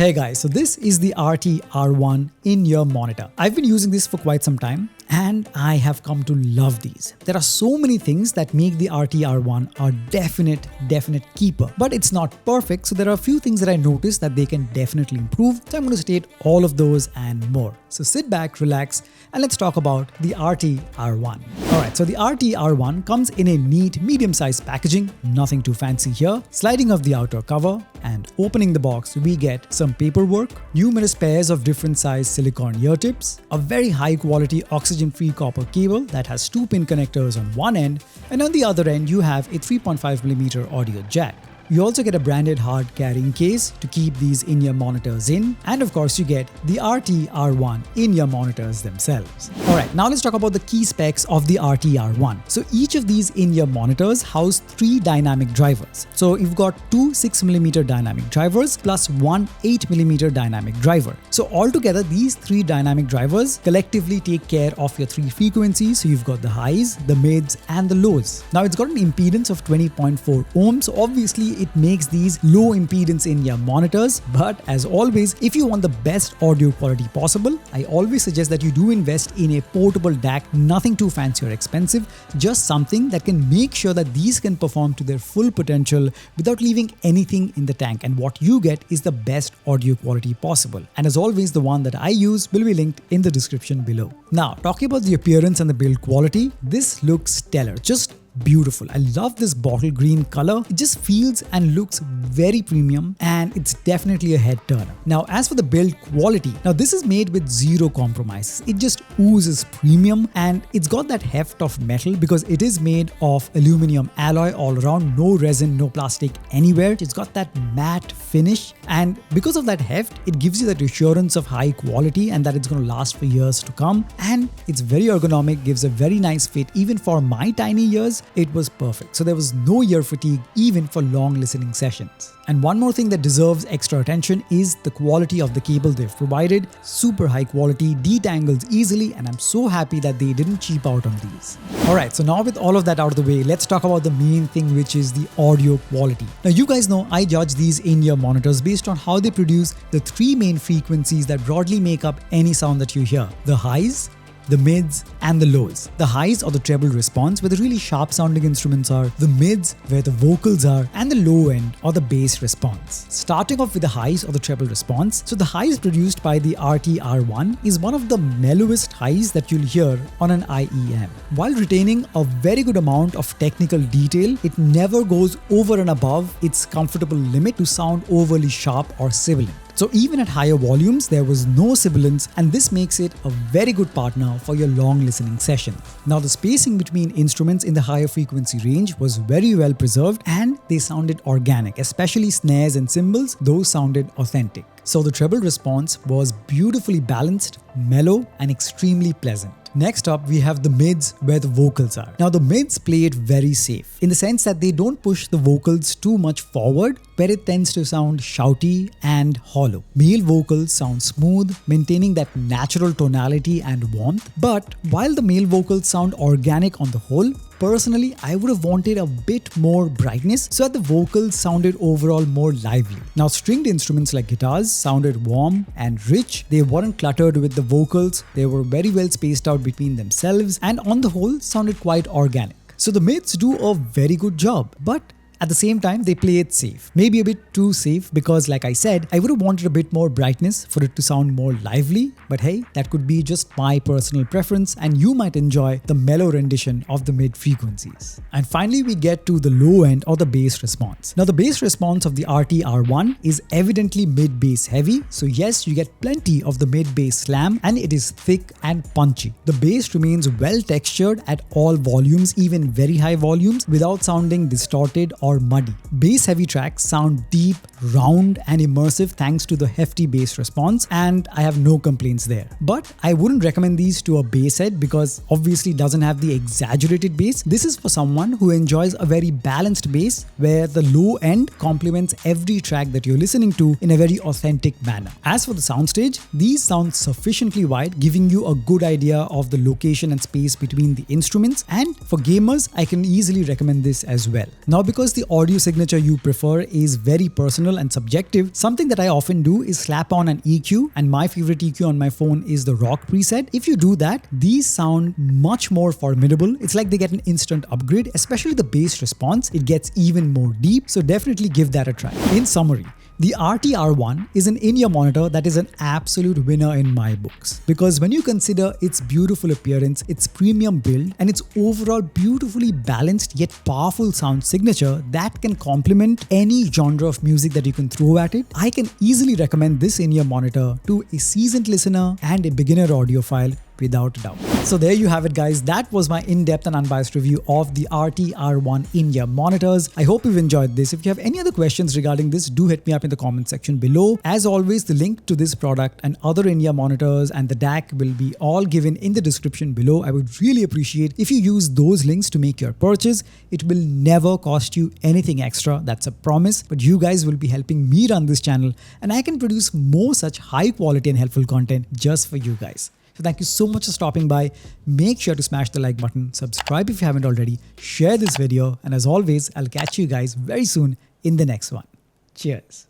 Hey guys, so this is the RT-R1 in-ear monitor. I've been using this for quite some time and I have come to love these. There are so many things that make the RT-R1 a definite keeper, but it's not perfect, so there are a few things that I noticed that they can definitely improve. So I'm going to state all of those and more. So sit back, relax, and let's talk about the RT-R1. Alright, so the RT-R1 comes in a neat medium-sized packaging, nothing too fancy here. Sliding off the outer cover and opening the box, we get some paperwork, numerous pairs of different size silicone ear tips, a very high quality oxygen-free copper cable that has 2-pin connectors on one end, and on the other end you have a 3.5mm audio jack. You also get a branded hard carrying case to keep these in-ear monitors in, and of course you get the RT-R1 in-ear monitors themselves. Alright, now let's talk about the key specs of the RT-R1. So each of these in-ear monitors house 3 dynamic drivers. So you've got 2 6mm dynamic drivers plus 1 8mm dynamic driver. So altogether these 3 dynamic drivers collectively take care of your 3 frequencies. So you've got the highs, the mids and the lows. Now it's got an impedance of 20.4 ohms. So obviously it makes these low impedance in-ear monitors, but as always, if you want the best audio quality possible, I always suggest that you do invest in a portable DAC, nothing too fancy or expensive, just something that can make sure that these can perform to their full potential without leaving anything in the tank, and what you get is the best audio quality possible. And as always, the one that I use will be linked in the description below. Now, talking about the appearance and the build quality, this looks stellar. Just beautiful. I love this bottle green color. It just feels and looks very premium, and it's definitely a head turner. Now, as for the build quality, now this is made with zero compromises. It just oozes premium, and it's got that heft of metal because it is made of aluminum alloy all around, no resin, no plastic anywhere. It's got that matte finish, and because of that heft, it gives you that assurance of high quality and that it's going to last for years to come. And it's very ergonomic, gives a very nice fit. Even for my tiny ears, it was perfect. So there was no ear fatigue even for long listening sessions. And one more thing that deserves extra attention is the quality of the cable they've provided. Super high quality, detangles easily, and I'm so happy that they didn't cheap out on these. Alright, so now with all of that out of the way, let's talk about the main thing, which is the audio quality. Now you guys know I judge these in-ear monitors based on how they produce the 3 main frequencies that broadly make up any sound that you hear: the highs, the mids and the lows. The highs or the treble response, where the really sharp sounding instruments are, the mids where the vocals are, and the low end or the bass response. Starting off with the highs or the treble response, so the highs produced by the RT-R1 is one of the mellowest highs that you'll hear on an IEM. While retaining a very good amount of technical detail, it never goes over and above its comfortable limit to sound overly sharp or sibilant. So even at higher volumes, there was no sibilance, and this makes it a very good partner for your long listening session. Now the spacing between instruments in the higher frequency range was very well preserved, and they sounded organic, especially snares and cymbals. Those sounded authentic. So the treble response was beautifully balanced, mellow and extremely pleasant. Next up, we have the mids where the vocals are. Now the mids play it very safe in the sense that they don't push the vocals too much forward, where it tends to sound shouty and hollow. Male vocals sound smooth, maintaining that natural tonality and warmth. But while the male vocals sound organic on the whole, personally, I would have wanted a bit more brightness so that the vocals sounded overall more lively. Now, stringed instruments like guitars sounded warm and rich. They weren't cluttered with the vocals. They were very well spaced out between themselves, and on the whole sounded quite organic. So the mids do a very good job, but at the same time, they play it safe. Maybe a bit too safe because, like I said, I would have wanted a bit more brightness for it to sound more lively. But hey, that could be just my personal preference, and you might enjoy the mellow rendition of the mid frequencies. And finally, we get to the low end or the bass response. Now, the bass response of the RT-R1 is evidently mid-bass heavy. So yes, you get plenty of the mid-bass slam, and it is thick and punchy. The bass remains well textured at all volumes, even very high volumes, without sounding distorted or muddy. Bass heavy tracks sound deep, round and immersive thanks to the hefty bass response, and I have no complaints there. But I wouldn't recommend these to a bass head because obviously it doesn't have the exaggerated bass. This is for someone who enjoys a very balanced bass where the low end complements every track that you're listening to in a very authentic manner. As for the soundstage, these sound sufficiently wide, giving you a good idea of the location and space between the instruments, and for gamers, I can easily recommend this as well. Now, because the audio signature you prefer is very personal, personal and subjective, something that I often do is slap on an EQ, and my favorite EQ on my phone is the Rock preset. If you do that, these sound much more formidable. It's like they get an instant upgrade, especially the bass response. It gets even more deep, so definitely give that a try. In summary, the RT-R1 is an in-ear monitor that is an absolute winner in my books, because when you consider its beautiful appearance, its premium build, and its overall beautifully balanced yet powerful sound signature that can complement any genre of music that you can throw at it, I can easily recommend this in-ear monitor to a seasoned listener and a beginner audiophile without a doubt. So there you have it, guys. That was my in-depth and unbiased review of the RT-R1 in-ear monitors. I hope you've enjoyed this. If you have any other questions regarding this, do hit me up in the comment section below. As always, the link to this product and other in-ear monitors and the DAC will be all given in the description below. I would really appreciate if you use those links to make your purchase. It will never cost you anything extra. That's a promise. But you guys will be helping me run this channel, and I can produce more such high quality and helpful content just for you guys. So thank you so much for stopping by. Make sure to smash the like button, subscribe if you haven't already, share this video, and as always, I'll catch you guys very soon in the next one. Cheers.